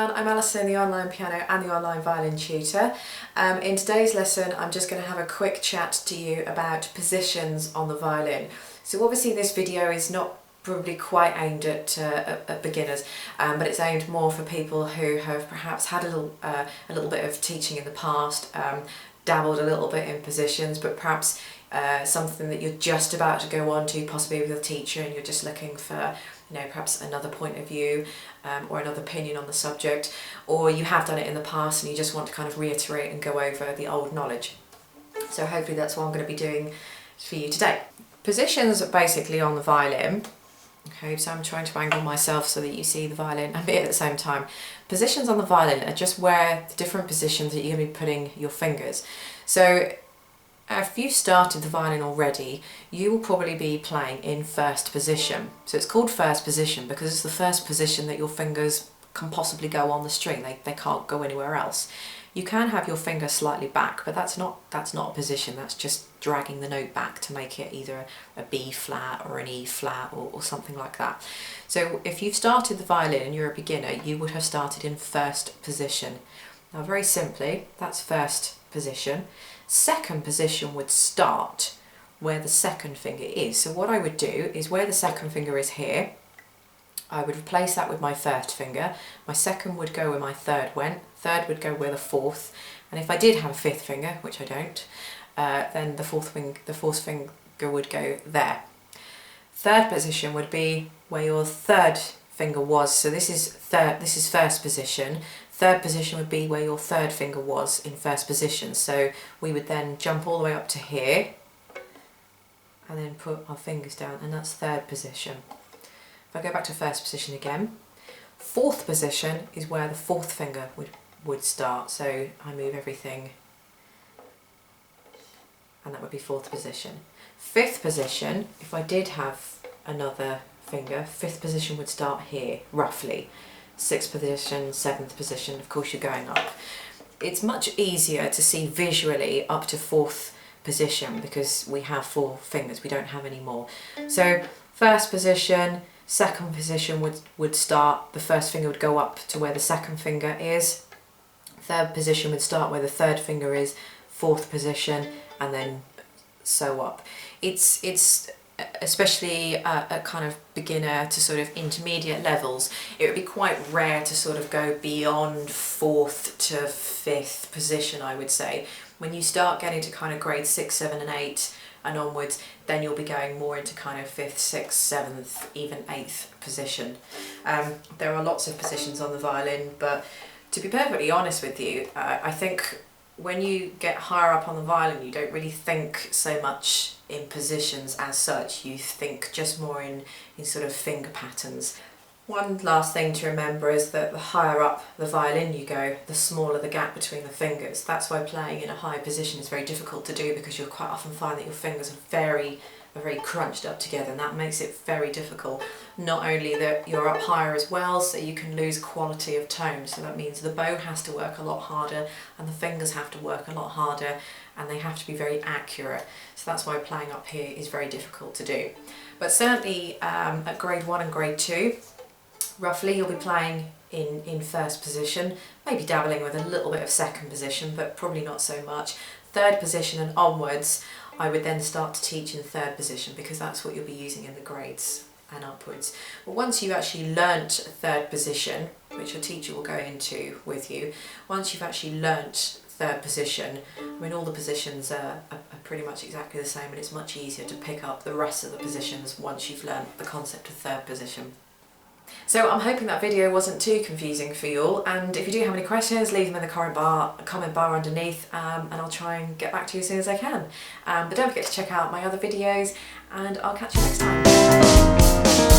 everyone, I'm Alison, the online piano and the online violin tutor. In today's lesson I'm just going to have a quick chat to you about positions on the violin. So obviously this video is not probably quite aimed at beginners, but it's aimed more for people who have perhaps had a little bit of teaching in the past, dabbled a little bit in positions, but perhaps something that you're just about to go on to, possibly with a teacher, and you're just looking for, perhaps another point of view or another opinion on the subject, or you have done it in the past and you just want to kind of reiterate and go over the old knowledge. So hopefully that's what I'm going to be doing for you today. Positions basically on the violin. Okay, so I'm trying to angle myself so that you see the violin and me at the same time. Positions on the violin are just where the different positions that you're going to be putting your fingers. So if you started the violin already, you will probably be playing in first position. So it's called first position because it's the first position that your fingers can possibly go on the string. They can't go anywhere else. You can have your finger slightly back, but that's not a position. That's just dragging the note back to make it either a B flat or an E flat or something like that. So if you've started the violin and you're a beginner, you would have started in first position. Now very simply, that's first position. Second position would start where the second finger is. So what I would do is where the second finger is here, I would replace that with my first finger. My second would go where my third went, third would go where the fourth, and if I did have a fifth finger, which I don't, then the fourth finger would go there. Third position would be where your third finger was. So this is first position. Third position would be where your third finger was in first position. So we would then jump all the way up to here and then put our fingers down, and that's third position. If I go back to first position again, fourth position is where the fourth finger would start. So I move everything and that would be fourth position. Fifth position, if I did have another finger, fifth position would start here, roughly. Sixth position, seventh position, of course you're going up. It's much easier to see visually up to fourth position because we have four fingers, we don't have any more. So first position, second position would start, the first finger would go up to where the second finger is. Third position would start where the third finger is, fourth position, and then so up. It's especially at kind of beginner to sort of intermediate levels, it would be quite rare to sort of go beyond fourth to fifth position, I would say. When you start getting to kind of grade 6, 7 and 8 and onwards, then you'll be going more into kind of 5th, 6th, 7th, even 8th position. There are lots of positions on the violin, but to be perfectly honest with you, I think when you get higher up on the violin, you don't really think so much in positions as such. You think just more in sort of finger patterns. One last thing to remember is that the higher up the violin you go, the smaller the gap between the fingers. That's why playing in a high position is very difficult to do, because you'll quite often find that your fingers are very crunched up together, and that makes it very difficult. Not only that you're up higher as well, so you can lose quality of tone. So that means the bow has to work a lot harder and the fingers have to work a lot harder, and they have to be very accurate. So that's why playing up here is very difficult to do. But certainly at grade 1 and grade 2, roughly you'll be playing in first position, maybe dabbling with a little bit of second position, but probably not so much. Third position and onwards, I would then start to teach in third position because that's what you'll be using in the grades and upwards. But once you've actually learnt third position, which your teacher will go into with you, once you've actually learnt third position, I mean all the positions are pretty much exactly the same, and it's much easier to pick up the rest of the positions once you've learnt the concept of third position. So I'm hoping that video wasn't too confusing for you all, and if you do have any questions, leave them in the comment bar underneath, and I'll try and get back to you as soon as I can. But don't forget to check out my other videos, and I'll catch you next time.